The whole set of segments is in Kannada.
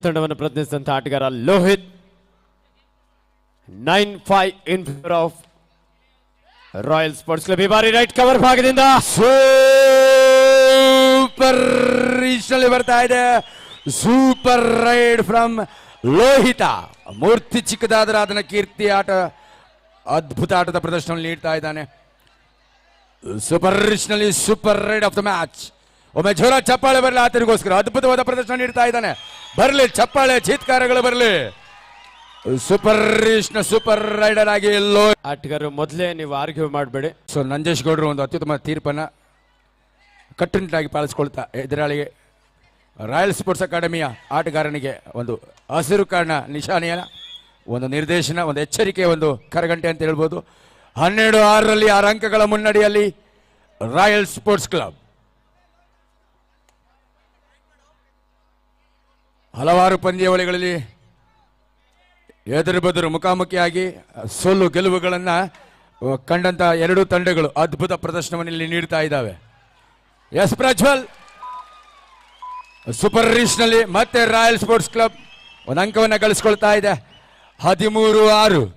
ತಂಡವನ್ನು ಪ್ರತಿನಿಧಿಸಿದಂತ ಆಟಗಾರ Lohith 9-5 in favour of royal sports club. ಈ ಬಾರಿ ರೈಟ್ ಕವರ್ ಭಾಗದಿಂದ ಸೂಪರ್ ರೀಚ್ನಲ್ಲಿ ಬರ್ತಾ ಇದೆ. Super raid from Lohith. ಮೂರ್ತಿ ಚಿಕ್ಕದಾದ್ರೆ ಅದನ್ನ ಕೀರ್ತಿ ಆಟ ಅದ್ಭುತ ಆಟದ ಪ್ರದರ್ಶನ ನೀಡ್ತಾ ಇದ್ದಾನೆ. ಸೂಪರ್ ರೀಚ್ನಲ್ಲಿ super raid of the match. ಒಮ್ಮೆ ಜೋರ ಚಪ್ಪಾಳೆ ಬರಲಿ ಆತನಿಗೋಸ್ಕರ. ಅದ್ಭುತವಾದ ಪ್ರದರ್ಶನ ನೀಡ್ತಾ ಇದ್ದಾನೆ. ಬರಲಿ ಚಪ್ಪಾಳೆ ಚೀತ್ಕಾರಗಳು ಬರಲಿ. ಸೂಪರ್ ರೀಚ್ನ ಸೂಪರ್ ರೈಡರ್ ಆಗಿ ಆಟಗಾರರು ಮೊದಲೇ ನೀವು ಆರ್ಗ್ಯೂ ಮಾಡಬೇಡಿ. ಸೊ ನಂಜೇಶ್ ಗೌಡರು ಒಂದು ಅತ್ಯುತ್ತಮ ತೀರ್ಪನ್ನು ಕಟ್ಟುನಿಟ್ಟಾಗಿ ಪಾಲಿಸಿಕೊಳ್ತಾ ಎದುರಾಳಿಗೆ ರಾಯಲ್ ಸ್ಪೋರ್ಟ್ಸ್ ಅಕಾಡೆಮಿಯ ಆಟಗಾರನಿಗೆ ಒಂದು ಹಸಿರು ಕಾರಣ ನಿಶಾನೆಯ ಒಂದು ನಿರ್ದೇಶನ, ಒಂದು ಎಚ್ಚರಿಕೆ, ಒಂದು ಕರಗಂಟೆ ಅಂತ ಹೇಳ್ಬೋದು. 12-6ರಲ್ಲಿ 6 ಅಂಕಗಳ ಮುನ್ನಡೆಯಲ್ಲಿ ರಾಯಲ್ ಸ್ಪೋರ್ಟ್ಸ್ ಕ್ಲಬ್. ಹಲವಾರು ಪಂದ್ಯಾವಳಿಗಳಲ್ಲಿ ಎದುರು ಬದುರು ಮುಖಾಮುಖಿಯಾಗಿ ಸೋಲು ಗೆಲುವುಗಳನ್ನು ಕಂಡಂತ ಎರಡೂ ತಂಡಗಳು ಅದ್ಭುತ ಪ್ರದರ್ಶನವನ್ನು ಇಲ್ಲಿ ನೀಡ್ತಾ ಇದ್ದಾವೆ. ಎಸ್ ಪ್ರಜ್ವಲ್ ಸೂಪರ್ ರೀಚ್ನಲ್ಲಿ ಮತ್ತೆ ರಾಯಲ್ ಸ್ಪೋರ್ಟ್ಸ್ ಕ್ಲಬ್ ಒಂದು ಅಂಕವನ್ನು ಗಳಿಸ್ಕೊಳ್ತಾ ಇದೆ. 13-6.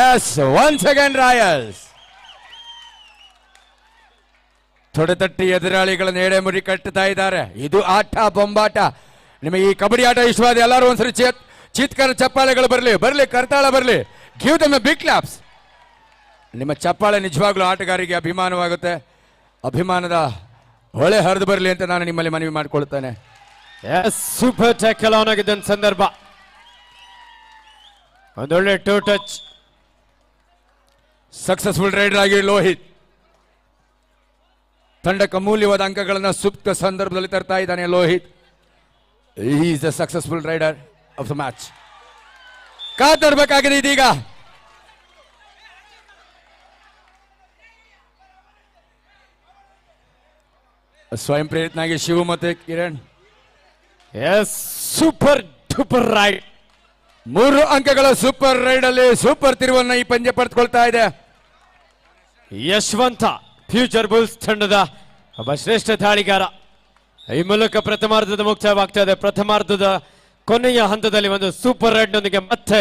Yes once again royals. ತೊಡೆತಟ್ಟಿ ಎದುರಾಳಿಗಳನ್ನು ಎಡೆಮುರಿ ಕಟ್ಟುತ್ತಾ ಇದ್ದಾರೆ. ಇದು ಆಟ ಬೊಂಬಾಟ. ನಿಮಗೆ ಈ ಕಬಡ್ಡಿ ಆಟ ಇಷ್ಟವಾದ ಎಲ್ಲರೂ ಒಂದ್ಸರಿ ಚೀತ್ಕಾರ ಚಪ್ಪಾಳೆಗಳು ಬರಲಿ ಕರ್ತಾಳ ಬರಲಿ. Give them a big claps. ನಿಮ್ಮ ಚಪ್ಪಾಳೆ ನಿಜವಾಗ್ಲೂ ಆಟಗಾರರಿಗೆ ಅಭಿಮಾನವಾಗುತ್ತೆ. ಅಭಿಮಾನದ ಹೊಳೆ ಹರಿದು ಬರಲಿ ಅಂತ ನಾನು ನಿಮ್ಮಲ್ಲಿ ಮನವಿ ಮಾಡಿಕೊಳ್ತೇನೆ. ಸೂಪರ್ ಟ್ಯಾಕಲ್ ಆನ್ ಆಗಿದ್ದ ಸಂದರ್ಭ. ಒಂದೊಳ್ಳೆ ಟೂ ಟಚ್. ಸಕ್ಸಸ್ಫುಲ್ ರೈಡರ್ ಆಗಿ ಲೋಹಿತ್ ತಂಡಕ್ಕೆ ಅಮೂಲ್ಯವಾದ ಅಂಕಗಳನ್ನು ಸೂಕ್ತ ಸಂದರ್ಭದಲ್ಲಿ ತರ್ತಾ ಇದ್ದಾನೆ. Lohith is the successful raider of the match. ಕಾತರ್ಬೇಕಾಗಿದೆ ಇದೀಗ. ಸ್ವಯಂ ಪ್ರೇರಿತನಾಗಿ ಶಿವು ಮತ್ತೆ Kiran. Yes super duper raid. 3 ಅಂಕಗಳ ಸೂಪರ್ ರೈಡ್ ಅಲ್ಲಿ ಸೂಪರ್ ತಿರುವನ್ನು ಈ ಪಂದ್ಯ ಪಡೆದುಕೊಳ್ತಾ ಇದೆ. ಯಶವಂತ ಫ್ಯೂಚರ್ ಬುಲ್ಸ್ ತಂಡದ ಒಬ್ಬ ಶ್ರೇಷ್ಠ ದಾಳಿಗಾರ. ಈ ಮೂಲಕ ಪ್ರಥಮಾರ್ಧದ ಮುಕ್ತಾಯವಾಗ್ತಾ ಇದೆ. ಪ್ರಥಮಾರ್ಧದ ಕೊನೆಯ ಹಂತದಲ್ಲಿ ಒಂದು ಸೂಪರ್ ರೈಡ್ ನೊಂದಿಗೆ ಮತ್ತೆ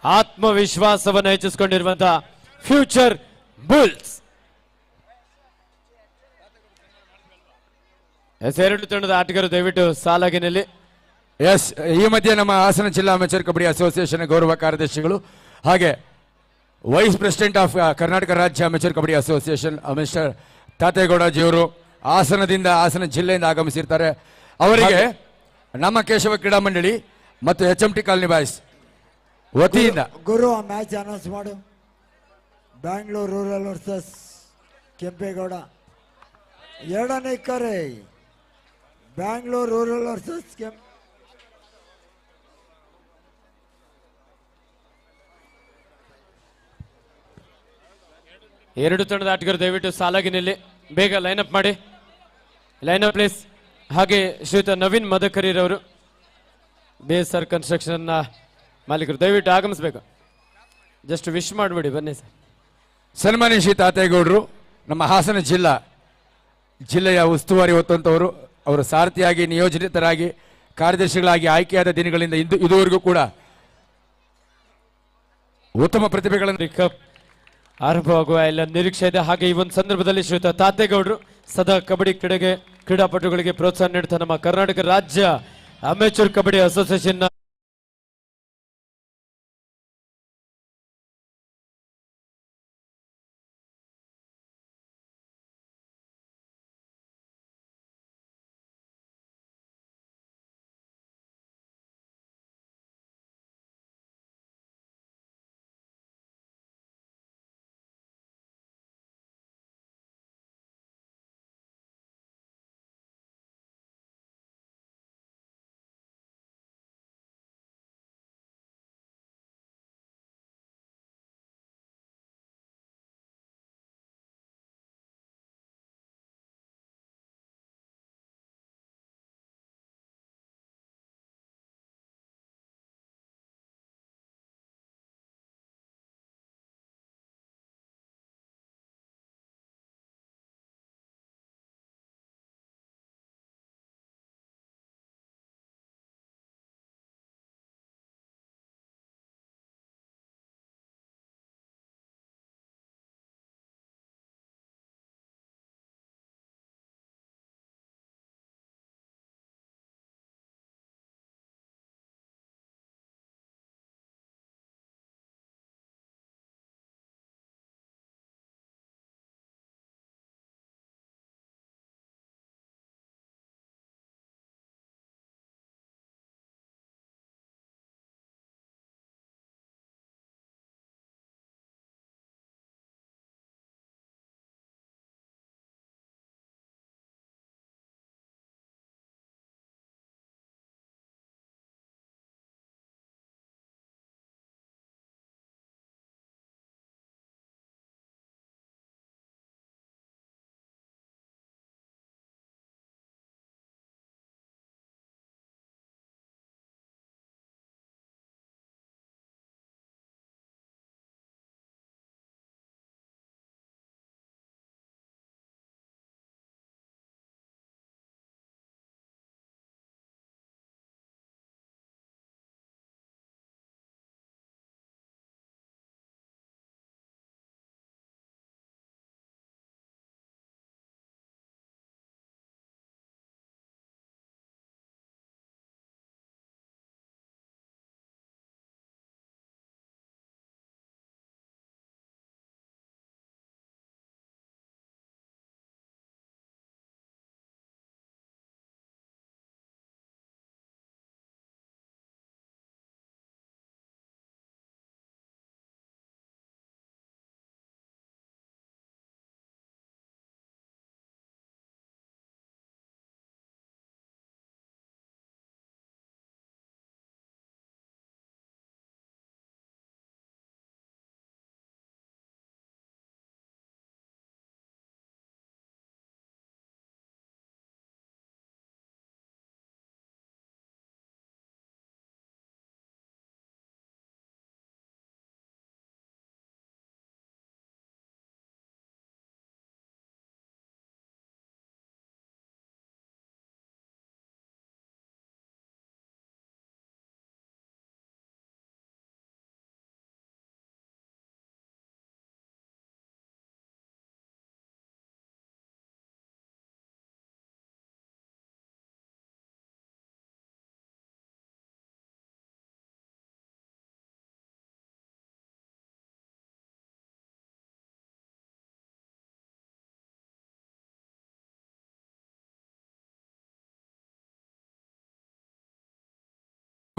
ಆತ್ಮವಿಶ್ವಾಸವನ್ನು ಹೆಚ್ಚಿಸಿಕೊಂಡಿರುವಂತಹ ಫ್ಯೂಚರ್ ಬುಲ್ಸ್. ಎರಡು ತಂಡದ ಆಟಗಾರರು ದಯವಿಟ್ಟು ಸಾಲಾಗಿನಲ್ಲಿ. ಎಸ್ ಈ ಮಧ್ಯೆ ನಮ್ಮ ಹಾಸನ ಜಿಲ್ಲಾ ಅಮೆಚೂರ್ ಕಬಡ್ಡಿ ಅಸೋಸಿಯೇಷನ್ ಗೌರವ ಕಾರ್ಯದರ್ಶಿಗಳು ಹಾಗೆ vice president of Karnataka Rajya amateur kabaddi association mister ತಾತೇಗೌಡಜಿಯವರು ಹಾಸನ ಜಿಲ್ಲೆಯಿಂದ ಆಗಮಿಸಿರ್ತಾರೆ. ಅವರಿಗೆ ನಮ್ಮ ಕೇಶವ ಕ್ರೀಡಾ ಮಂಡಳಿ ಮತ್ತು HMT ಕಾಲನಿ ಬಾಯ್ಸ್ ವತಿಯಿಂದ ಗುರು ಮ್ಯಾಚ್ ಅನೌನ್ಸ್ ಮಾಡು. Bangalore rural versus Kempegowda. ಎರಡನೇ ಕರೆ ಬ್ಯಾಂಗ್ಳೂರ್ ರೂರಲ್ ವರ್ಸಸ್ ಎರಡು ತಂಡದ ಆಟಗಾರರು ದಯವಿಟ್ಟು ಸಾಲಾಗಿ ನಿಲ್ಲಿ. ಬೇಗ ಲೈನಪ್ ಮಾಡಿ. Lineup please. ಹಾಗೆ ಶ್ರೀಯುತ ನವೀನ್ ಮದಕರಿರವರು BSR ಕನ್ಸ್ಟ್ರಕ್ಷನ್ ಮಾಲೀಕರು ದಯವಿಟ್ಟು ಆಗಮಿಸಬೇಕು. ಜಸ್ಟ್ ವಿಶ್ ಮಾಡಿಬಿಡಿ ಬನ್ನಿ ಸರ್. ಸನ್ಮಾನ್ಯ ಶ್ರೀ ತಾತೇಗೌಡರು ನಮ್ಮ ಹಾಸನ ಜಿಲ್ಲೆಯ ಉಸ್ತುವಾರಿ ಹೊತ್ತಂತವರು. ಅವರು ಸಾರಥಿಯಾಗಿ ನಿಯೋಜಿತರಾಗಿ ಕಾರ್ಯದರ್ಶಿಗಳಾಗಿ ಆಯ್ಕೆಯಾದ ದಿನಗಳಿಂದ ಇದುವರೆಗೂ ಕೂಡ ಉತ್ತಮ ಪ್ರತಿಭೆಗಳನ್ನು ಕಪ್ ಆರಂಭವಾಗುವ ಎಲ್ಲ ನಿರೀಕ್ಷೆ ಇದೆ. ಹಾಗೆ ಈ ಒಂದು ಸಂದರ್ಭದಲ್ಲಿ ಶ್ರೀಯುತ ತಾತೇಗೌಡರು ಸದಾ ಕಬಡ್ಡಿ ಕ್ರೀಡಾಪಟುಗಳಿಗೆ ಪ್ರೋತ್ಸಾಹ ನೀಡುತ್ತಾ ನಮ್ಮ ಕರ್ನಾಟಕ ರಾಜ್ಯ ಅಮೆಚೂರ್ ಕಬಡ್ಡಿ ಅಸೋಸಿಯೇಷನ್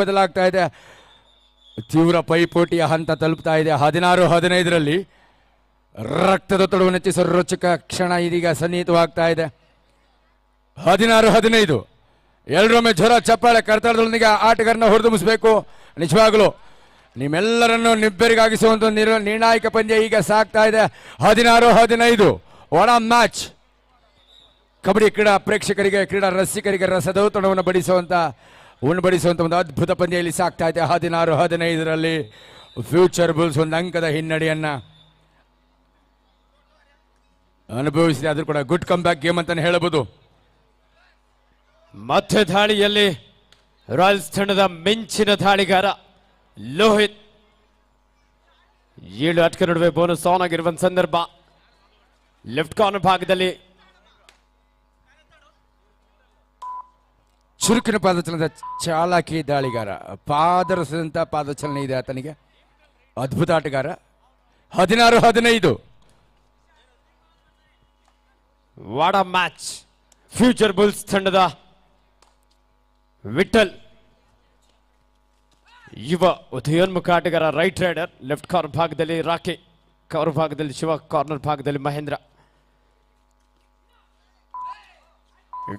ಬದಲಾಗ್ತಾ ಇದೆ. ತೀವ್ರ ಪೈಪೋಟಿಯ ಹಂತ ತಲುಪ್ತಾ ಇದೆ. 16-15ರಲ್ಲಿ ರಕ್ತದೊತ್ತಡವನ್ನು ಹೆಚ್ಚಿಸುವ ರೋಚಕ ಕ್ಷಣ ಇದೀಗ ಸನ್ನಿಹಿತವಾಗ್ತಾ ಇದೆ. 16-15 ಎಲ್ಲರೊಮ್ಮೆ ಜ್ವರ ಚಪ್ಪಾಳೆ ಕರ್ತಳದೊಂದಿಗೆ ಆಟಗಾರನ ಹೊರದುಂಬಿಸಬೇಕು. ನಿಜವಾಗಲೂ ನಿಮ್ಮೆಲ್ಲರನ್ನು ನಿಬ್ಬೆರಿಗಾಗಿಸುವಂತ ನಿರ್ಣಾಯಕ ಪಂದ್ಯ ಈಗ ಸಾಗ್ತಾ ಇದೆ. 16-15 ಒಣ ಮ್ಯಾಚ್. ಕಬಡ್ಡಿ ಕ್ರೀಡಾ ಪ್ರೇಕ್ಷಕರಿಗೆ, ಕ್ರೀಡಾ ರಸಿಕರಿಗೆ ರಸದೌತಣವನ್ನು ಉಣಬಡಿಸುವಂತ ಒಂದು ಅದ್ಭುತ ಪಂದ್ಯ ಇಲ್ಲಿ ಸಾಗ್ತಾ ಇದೆ. 16-15ರಲ್ಲಿ ಫ್ಯೂಚರ್ ಬುಲ್ಸ್ ಒಂದು ಅಂಕದ ಹಿನ್ನಡೆಯನ್ನ ಅನುಭವಿಸಿದೆ. ಆದ್ರೂ ಕೂಡ ಗುಡ್ ಕಮ್ ಬ್ಯಾಕ್ ಗೇಮ್ ಅಂತಾನೆ ಹೇಳಬಹುದು. ಮತ್ತೆ ದಾಳಿಯಲ್ಲಿ ರಾಯಲ್ಸ್ ತಂಡದ ಮಿಂಚಿನ ದಾಳಿಗಾರ ಲೋಹಿತ್ 7 ಅಟ್ಕ ನಡುವೆ ಬೋನಸ್ ಆನ್ ಆಗಿರುವ ಸಂದರ್ಭ. ಲೆಫ್ಟ್ ಕಾರ್ನರ್ ಭಾಗದಲ್ಲಿ ಚುರುಕಿನ ಪಾದಚಲನದ ಚಾಲಾಕಿ ದಾಳಿಗಾರ, ಪಾದರಸದಂತ ಪಾದಚಲನೆ ಇದೆ ಆತನಿಗೆ. ಅದ್ಭುತ ಆಟಗಾರ. 16-15 ವಾಡ ಮ್ಯಾಚ್. ಫ್ಯೂಚರ್ ಬುಲ್ಸ್ ತಂಡದ ವಿಠಲ್ ಯುವ ಉದಯೋನ್ಮುಖ ಆಟಗಾರ, ರೈಟ್ ರೈಡರ್. ಲೆಫ್ಟ್ ಕಾರ್ನರ್ ಭಾಗದಲ್ಲಿ ರಾಕಿ, ಕವರ್ ಭಾಗದಲ್ಲಿ ಶಿವ, ಕಾರ್ನರ್ ಭಾಗದಲ್ಲಿ ಮಹೇಂದ್ರ.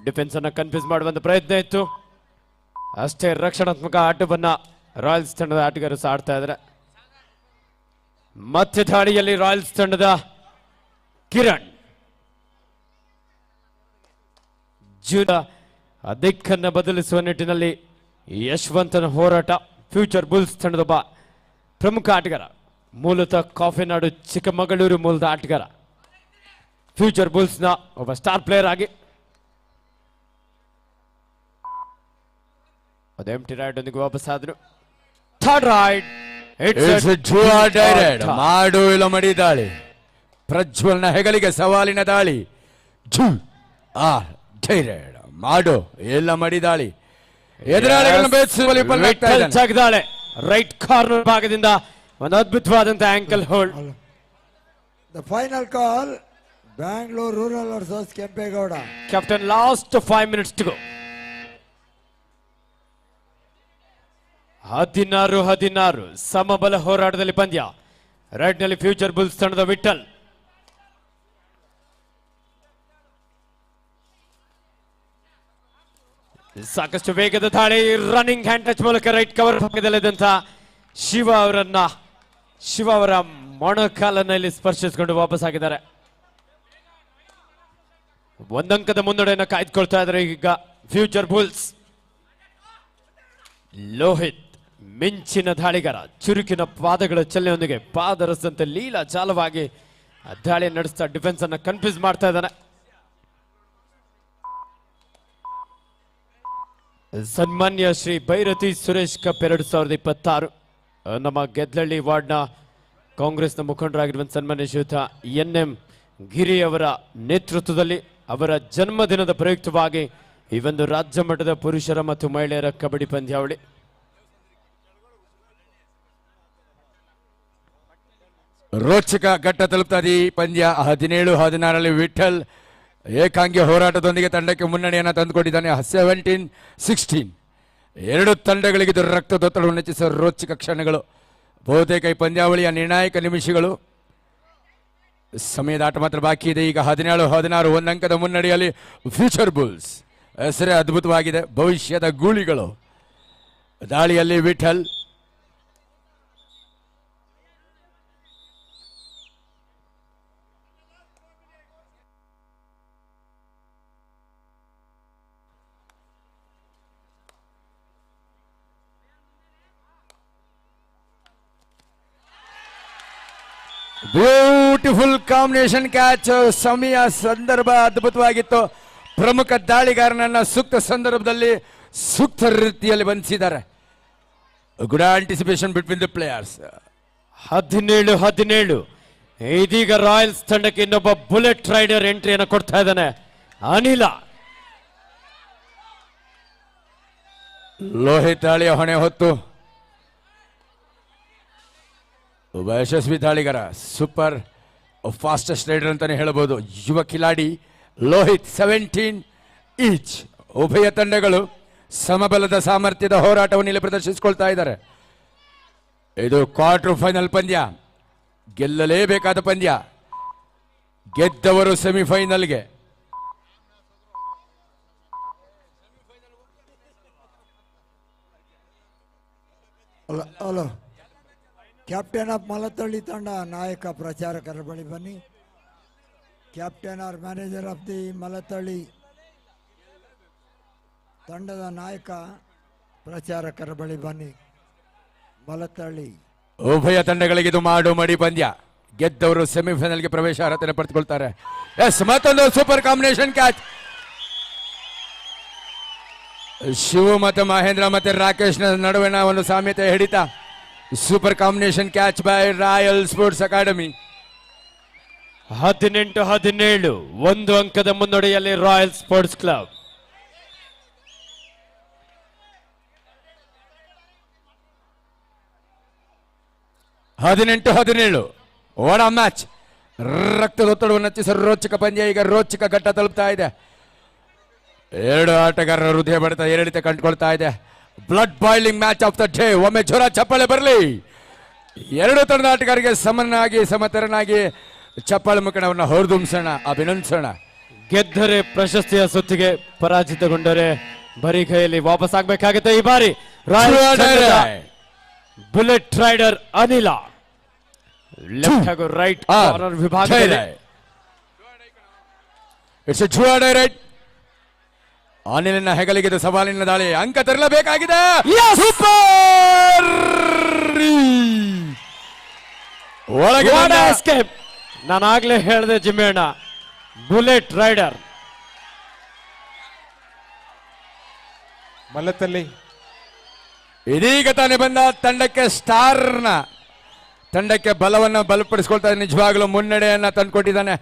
ಡಿಫೆನ್ಸ್ ಅನ್ನ ಕನ್ಫ್ಯೂಸ್ ಮಾಡುವಂತ ಪ್ರಯತ್ನ ಇತ್ತು. ಅಷ್ಟೇ ರಕ್ಷಣಾತ್ಮಕ ಆಟವನ್ನ ರಾಯಲ್ಸ್ ತಂಡದ ಆಟಗಾರರು ಸಹ ಆಡ್ತಾ ಇದ್ದಾರೆ. ಮತ್ತೆ ದಾಳಿಯಲ್ಲಿ ರಾಯಲ್ಸ್ ತಂಡದ ಕಿರಣ್ ದಿಕ್ಕನ್ನ ಬದಲಿಸುವ ನಿಟ್ಟಿನಲ್ಲಿ ಯಶವಂತನ ಹೋರಾಟ. ಫ್ಯೂಚರ್ ಬುಲ್ಸ್ ತಂಡದೊಬ್ಬ ಪ್ರಮುಖ ಆಟಗಾರ, ಮೂಲತಃ ಕಾಫಿನಾಡು ಚಿಕ್ಕಮಗಳೂರು ಮೂಲದ ಆಟಗಾರ. ಫ್ಯೂಚರ್ ಬುಲ್ಸ್ನ ಒಬ್ಬ ಸ್ಟಾರ್ ಪ್ಲೇಯರ್ ಆಗಿ ಅದು ಎಂಟಿ ರೈಡ್ ಒಂದಿಗೆ ವಾಪಸ್ ಆದ್ರು. ಥರ್ಡ್ ರೈಡ್ ಮಾಡು ಇಲ್ಲ ಮಡಿ ದಾಳಿ. ಪ್ರಜ್ವಲ್ನ ಹೆಗಲಿಗೆ ಸವಾಲಿನ ದಾಳಿ. ಮಾಡು ಎಲ್ಲ ಮಡಿ ದಾಳಿ. ಎದುರಾಳಿಗಳನ್ನು ಜಗದಾಳೆ ರೈಟ್ ಕಾರ್ನರ್ ಭಾಗದಿಂದ ಒಂದು ಅದ್ಭುತವಾದಂತಹ ankle hold. The final call Bangalore rural versus Kempegowda. Captain last 5 minutes to go. 16-16 ಸಮಬಲ ಹೋರಾಟದಲ್ಲಿ ಪಂದ್ಯ. ರೈಟ್ ನಲ್ಲಿ ಫ್ಯೂಚರ್ ಬುಲ್ಸ್ ತಂಡದ ವಿಠಲ್. ಸಾಕಷ್ಟು ವೇಗದ ದಾಳಿ. ರನ್ನಿಂಗ್ ಹ್ಯಾಂಡ್ ಟಚ್ ಮೂಲಕ ರೈಟ್ ಕವರ್ ಭಾಗದಲ್ಲಿದ್ದಂತಹ ಶಿವ ಅವರ ಮೊಣಕಾಲನಲ್ಲಿ ಸ್ಪರ್ಶಿಸಿಕೊಂಡು ವಾಪಸ್ ಆಗಿದ್ದಾರೆ. ಒಂದಂಕದ ಮುನ್ನಡೆಯನ್ನು ಕಾಯ್ದುಕೊಳ್ತಾ ಇದ್ದಾರೆ ಈಗ ಫ್ಯೂಚರ್ ಬುಲ್ಸ್. ಲೋಹಿತ್ ಮಿಂಚಿನ ದಾಳಿಗಾರ, ಚುರುಕಿನ ಪಾದಗಳ ಚಲನೆಯೊಂದಿಗೆ ಪಾದರಸದಂತೆ ಲೀಲಾ ಚಾಲವಾಗಿ ದಾಳಿ ನಡೆಸ್ತಾ ಡಿಫೆನ್ಸ್ ಅನ್ನ ಕನ್ಫ್ಯೂಸ್ ಮಾಡ್ತಾ ಇದ್ದಾನೆ. ಸನ್ಮಾನ್ಯ ಶ್ರೀ ಭೈರತಿ ಸುರೇಶ್ ಕಪ್ 2026 ನಮ್ಮ ಗೆದ್ಲಳ್ಳಿ ವಾರ್ಡ್ನ ಕಾಂಗ್ರೆಸ್ನ ಮುಖಂಡರಾಗಿರುವಂಥ ಸನ್ಮಾನ್ಯ ಶ್ರೀಯುತ NM ಗಿರಿ ಅವರ ನೇತೃತ್ವದಲ್ಲಿ ಅವರ ಜನ್ಮದಿನದ ಪ್ರಯುಕ್ತವಾಗಿ ಈ ಒಂದು ರಾಜ್ಯ ಮಟ್ಟದ ಪುರುಷರ ಮತ್ತು ಮಹಿಳೆಯರ ಕಬಡ್ಡಿ ಪಂದ್ಯಾವಳಿ. ರೋಚಕ ಘಟ್ಟ ತಲುಪ್ತದೆ ಈ ಪಂದ್ಯ. 17-16ರಲ್ಲಿ ವಿಠಲ್ ಏಕಾಂಗಿ ಹೋರಾಟದೊಂದಿಗೆ ತಂಡಕ್ಕೆ ಮುನ್ನಡೆಯನ್ನು ತಂದುಕೊಂಡಿದ್ದಾನೆ. 17-16 ಎರಡು ತಂಡಗಳಿಗಿದ್ದು ರಕ್ತದೊತ್ತಡವನ್ನು ಹೆಚ್ಚಿಸುವ ರೋಚಕ ಕ್ಷಣಗಳು. ಬಹುತೇಕ ಈ ಪಂದ್ಯಾವಳಿಯ ನಿರ್ಣಾಯಕ ನಿಮಿಷಗಳು. ಸಮಯದ ಆಟ ಮಾತ್ರ ಬಾಕಿ ಇದೆ. ಈಗ 17-16 ಒಂದು ಅಂಕದ ಮುನ್ನಡೆಯಲ್ಲಿ ಫ್ಯೂಚರ್ ಬುಲ್ಸ್. ಹೆಸರೇ ಅದ್ಭುತವಾಗಿದೆ, ಭವಿಷ್ಯದ ಗೂಳಿಗಳು. ದಾಳಿಯಲ್ಲಿ ವಿಠಲ್, ಬ್ಯೂಟಿಫುಲ್ ಕಾಂಬಿನೇಷನ್ ಕ್ಯಾಚ್. ಸಮಯ ಸಂದರ್ಭ ಅದ್ಭುತವಾಗಿತ್ತು. ಪ್ರಮುಖ ದಾಳಿಗಾರನನ್ನ ಸೂಕ್ತ ಸಂದರ್ಭದಲ್ಲಿ ಸೂಕ್ತ ರೀತಿಯಲ್ಲಿ ಬಂಧಿಸಿದ್ದಾರೆ. Good anticipation between the players. 17-17 ಇದೀಗ ರಾಯಲ್ಸ್ ತಂಡಕ್ಕೆ ಇನ್ನೊಬ್ಬ ಬುಲೆಟ್ ರೈಡರ್ ಎಂಟ್ರಿಯನ್ನು ಕೊಡ್ತಾ ಇದ್ದಾನೆ. ಅನಿಲ ಲೋಹಿತ್ ದಾಳಿಯ ಹೊಣೆ ಹೊತ್ತು ಒಬ್ಬ ಯಶಸ್ವಿ ದಾಳಿಗಾರ, ಸೂಪರ್ ಫಾಸ್ಟೆಸ್ಟ್ ರೈಡರ್ ಅಂತಾನೆ ಹೇಳಬಹುದು. ಯುವ ಕಿಲಾಡಿ ಲೋಹಿತ್ 17 ಈಚ್. ಉಭಯ ತಂಡಗಳು ಸಮಬಲದ ಸಾಮರ್ಥ್ಯದ ಹೋರಾಟವನ್ನು ಇಲ್ಲಿ ಪ್ರದರ್ಶಿಸಿಕೊಳ್ತಾ ಇದ್ದಾರೆ. ಇದು ಕ್ವಾರ್ಟರ್ ಫೈನಲ್ ಪಂದ್ಯ, ಗೆಲ್ಲಲೇಬೇಕಾದ ಪಂದ್ಯ. ಗೆದ್ದವರು ಸೆಮಿಫೈನಲ್ಗೆ. ಹಲೋ, ಕ್ಯಾಪ್ಟನ್ ಆಫ್ ಮಲತಳ್ಳಿ ತಂಡ ನಾಯಕ ಪ್ರಚಾರಕರ ಬಳಿ ಬನ್ನಿ. Captain or manager of the Malathalli ತಂಡದ ನಾಯಕ ಪ್ರಚಾರಕರ ಬಳಿ ಬನ್ನಿ. ಮಲತಳ್ಳಿ ಉಭಯ ತಂಡಗಳಿಗೆ ಇದು ಮಾಡು ಮಡಿ ಪಂದ್ಯ. ಗೆದ್ದವರು ಸೆಮಿಫೈನಲ್ಗೆ ಪ್ರವೇಶ ಅರ್ಹತೆ ಪಡೆದುಕೊಳ್ತಾರೆ. ಎಸ್, ಮತ್ತೊಂದು ಸೂಪರ್ ಕಾಂಬಿನೇಷನ್ ಕ್ಯಾಚ್. ಶಿವು ಮತ್ತು ಮಹೇಂದ್ರ ಮತ್ತು ರಾಕೇಶ್ ನಡುವಿನ ಒಂದು ಸಾಮ್ಯತೆ ಹಿಡಿತ. Super combination catch by royal sports academy. 18-17 ಒಂದು ಅಂಕದ ಮುನ್ನಡೆಯಲ್ಲಿ ರಾಯಲ್ ಸ್ಪೋರ್ಟ್ಸ್ ಕ್ಲಬ್. ಒಡ ಮ್ಯಾಚ್. ರಕ್ತದೊತ್ತಡವನ್ನು ಹಚ್ಚಿಸ ರೋಚಕ ಪಂದ್ಯ. ಈಗ ರೋಚಕ ಘಟ್ಟ ತಲುಪ್ತಾ ಇದೆ. ಎರಡು ಆಟಗಾರರ ಹೃದಯ ಬಡಿತ ಏರಿಳಿತ ಕಂಡುಕೊಳ್ತಾ ಇದೆ. Blood boiling match of the day. ಒಮ್ಮೆ ಜೋರ ಚಪ್ಪಾಳೆ ಬರಲಿ. ಎರಡು ತಂಡದ ಆಟಗಾರರಿಗೆ ಸಮತರನಾಗಿ ಚಪ್ಪಾಳೆ ಮುಖಂಡವನ್ನು ಹೊರದುಂಬಿಸೋಣ, ಅಭಿನಂದಿಸೋಣ. ಗೆದ್ದರೆ ಪ್ರಶಸ್ತಿಯ ಸುತ್ತಿಗೆ, ಪರಾಜಿತಗೊಂಡರೆ ಬರೀ ಕೈಯಲ್ಲಿ ವಾಪಸ್ ಆಗ್ಬೇಕಾಗುತ್ತೆ. ಈ ಬಾರಿ ಬುಲೆಟ್ ರೈಡರ್ ಅನಿಲ ಲೆಫ್ಟ್ ಹಾಗೂ ರೈಟ್ ಕಾರ್ನರ್ ವಿಭಾಗದಲ್ಲಿ ಇಟ್ಸ್ ರೈಟ್. ಅನಿಲಿನ ಹೆಗಲಿಗೆ ಇದು ಸವಾಲಿನ ದಾಳಿ. ಅಂಕ ತರಲೇಬೇಕಾಗಿದೆ. ಒಳಗೆ ಎಸ್ಕೇಪ್. ನಾನಾಗ್ಲೇ ಹೇಳಿದೆ ಜಿಮ್ಮೇಣ, ಬುಲೆಟ್ ರೈಡರ್ ಮಲ್ಲತ್ತಲ್ಲಿ ಇದೀಗ ತಾನೇ ಬಂದ ತಂಡಕ್ಕೆ ಬಲವನ್ನು ಬಲಪಡಿಸಿಕೊಳ್ತಾ ನಿಜವಾಗಲೂ ಮುನ್ನಡೆಯನ್ನ ತಂದುಕೊಟ್ಟಿದ್ದಾನೆ.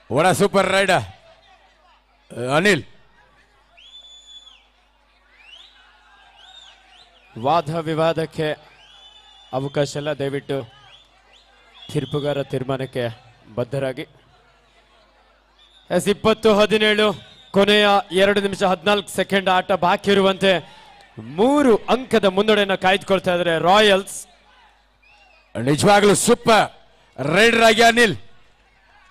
ಒಡ ಸೂಪರ್ ರೈಡರ್ ಅನಿಲ್. ವಾದ ವಿವಾದಕ್ಕೆ ಅವಕಾಶ ಇಲ್ಲ. ದಯವಿಟ್ಟು ತೀರ್ಪುಗಾರ ತೀರ್ಮಾನಕ್ಕೆ ಬದ್ಧರಾಗಿ. 20-17 ಕೊನೆಯ 2 ನಿಮಿಷ 14 ಸೆಕೆಂಡ್ ಆಟ ಬಾಕಿ ಇರುವಂತೆ 3 ಅಂಕದ ಮುನ್ನಡೆಯನ್ನು ಕಾಯ್ದುಕೊಳ್ತಾ ಇದ್ದಾರೆ ರಾಯಲ್ಸ್. ನಿಜವಾಗ್ಲೂ ಸೂಪರ್ ರೈಡರ್ ಆಗಿ ಅನಿಲ್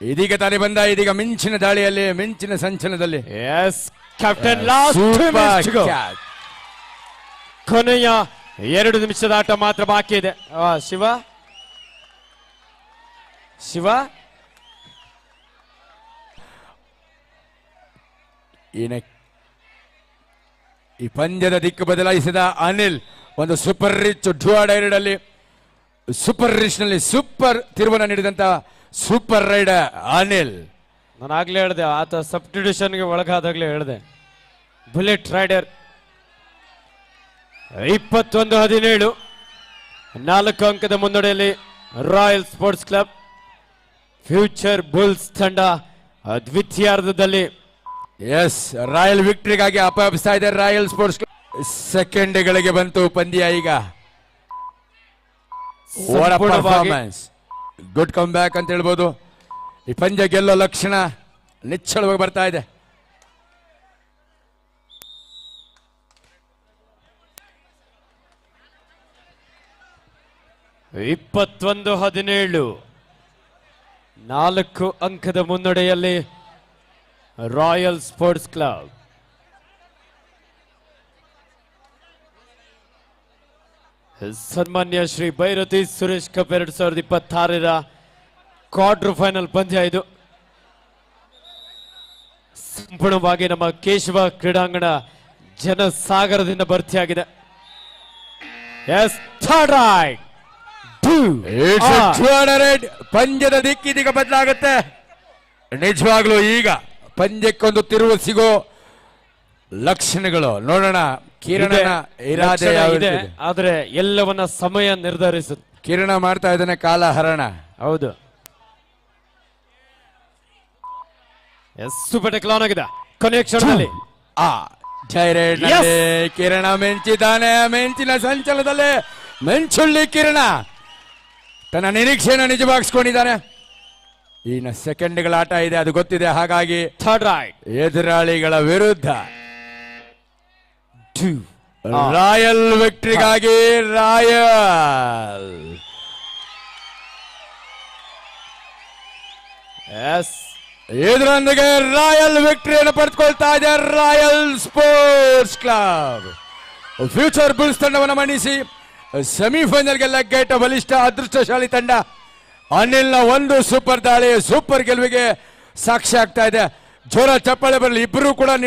ಇದೀಗ ತಾನೇ ಬಂದ. ಇದೀಗ ಮಿಂಚಿನ ದಾಳಿಯಲ್ಲಿ, ಮಿಂಚಿನ ಸಂಚಲನದಲ್ಲಿ ಎಸ್ ಕ್ಯಾಪ್ಟನ್ ಲಾಸ್ಟ್ ಕೊನೆಯ 2 ನಿಮಿಷದ ಆಟ ಮಾತ್ರ ಬಾಕಿ ಇದೆ. ಶಿವ ಈ ಪಂದ್ಯದ ದಿಕ್ಕು ಬದಲಾಯಿಸಿದ ಅನಿಲ್ ಒಂದು ಸೂಪರ್ ರಿಚ್ ಡ್ಯೂಯರ್ ಅಲ್ಲಿ ಸೂಪರ್ ರಿಚ್ ನಲ್ಲಿ ಸೂಪರ್ ತಿರುವನ್ನು ನೀಡಿದಂತ ಸೂಪರ್ ರೈಡರ್ ಅನಿಲ್. ನಾನು ಆಗ್ಲೇ ಹೇಳಿದೆ, ಆತ ಸಬ್ಸ್ಟಿಟ್ಯೂಷನ್ಗೆ ಒಳಗಾದಾಗ್ಲೇ ಹೇಳಿದೆ. ಬುಲೆಟ್ ರೈಡರ್ 21-17 4 ಅಂಕದ ಮುನ್ನಡೆಯಲ್ಲಿ royal sports club. Future bulls ತಂಡ ದ್ವಿತೀಯಾರ್ಧದಲ್ಲಿ ಎಸ್ ರಾಯಲ್ ವಿಕ್ಟರಿಗಾಗಿ ಅಪಹರಿಸ್ತಾ ಇದೆ ರಾಯಲ್ ಸ್ಪೋರ್ಟ್ಸ್ ಕ್ಲಬ್. ಸೆಕೆಂಡ್ಗಳಿಗೆ ಬಂತು ಪಂದ್ಯ. ಈಗ ಪರ್ಫಾರ್ಮೆನ್ಸ್, ಗುಡ್ ಕಮ್ ಬ್ಯಾಕ್ ಅಂತ ಹೇಳ್ಬೋದು. ಈ ಪಂದ್ಯ ಗೆಲ್ಲೋ ಲಕ್ಷಣ ನಿಚ್ಚಳವಾಗಿ ಬರ್ತಾ ಇದೆ. ಇಪ್ಪತ್ತೊಂದು 17 4 ಅಂಕದ ಮುನ್ನಡೆಯಲ್ಲಿ ರಾಯಲ್ ಸ್ಪೋರ್ಟ್ಸ್ ಕ್ಲಬ್. ಸನ್ಮಾನ್ಯ Shri Byrathi Suresh cup 2026 quarter final ಪಂದ್ಯ ಇದು. ಸಂಪೂರ್ಣವಾಗಿ ನಮ್ಮ ಕೇಶವ ಕ್ರೀಡಾಂಗಣ ಜನಸಾಗರದಿಂದ ಭರ್ತಿಯಾಗಿದೆ. ಎಸ್ ಥರ್ಡ್ ಪಂದ್ಯದ ದಿಕ್ಕಿದೀಗ ಬದಲಾಗುತ್ತೆ. ನಿಜವಾಗ್ಲೂ ಈಗ ಪಂದ್ಯಕ್ಕೊಂದು ತಿರುವು ಸಿಗೋ ಲಕ್ಷಣಗಳು ನೋಡೋಣ. ಕಿರಣನ ಇರಾದೆ ಇದೆ, ಆದ್ರೆ ಎಲ್ಲವನ್ನ ಸಮಯ ನಿರ್ಧರಿಸುತ್ತೆ. ಕಿರಣ ಮಾಡ್ತಾ ಇದ್ದಾನೆ ಕಾಲಹರಣ. ಹೌದು, ಎಷ್ಟು ಪಟೆ ಕ್ಲಾನ್ ಆಗಿದೆ ಕೊನೆಯ ಕ್ಷಣದಲ್ಲಿ. ಕಿರಣ ಮೆಂಚಿದ್ದಾನೆ. ಮೆಂಚಿನ ಸಂಚಲನದಲ್ಲಿ ಮೆಂಚುಳ್ಳಿ ಕಿರಣ ತನ್ನ ನಿರೀಕ್ಷೆಯನ್ನು ನಿಜವಾಗಿಸ್ಕೊಂಡಿದ್ದಾನೆ. ಇನ್ನು ಸೆಕೆಂಡ್ಗಳ ಆಟ ಇದೆ, ಅದು ಗೊತ್ತಿದೆ. ಹಾಗಾಗಿ ಥರ್ಡ್ ರೈಟ್ ಎದುರಾಳಿಗಳ ವಿರುದ್ಧ 2. ರಾಯಲ್ ವಿಕ್ಟ್ರಿಗಾಗಿ ರಾಯಲ್ ಎಸ್, ಇದರೊಂದಿಗೆ ರಾಯಲ್ ವಿಕ್ಟರಿಯನ್ನು ಪಡೆದುಕೊಳ್ತಾ ಇದೆ royal sports club. Future Bulls ತಂಡವನ್ನು ಮಣಿಸಿ ಸೆಮಿಫೈನಲ್ಗೆ ಲಗ್ಗೆಟ್ಟ ಬಲಿಷ್ಠ ಅದೃಷ್ಟಶಾಲಿ ತಂಡ ಅನಿಲ್ನ ಒಂದು ಸೂಪರ್ ದಾಳಿ, ಸೂಪರ್ ಗೆಲುವಿಗೆ ಸಾಕ್ಷಿ ಆಗ್ತಾ ಇದೆ. ಜೋರ ಚಪ್ಪಾಳೆ ಬರಲಿ. ಇಬ್ಬರು ಕೂಡ ನಿಮ್ಮ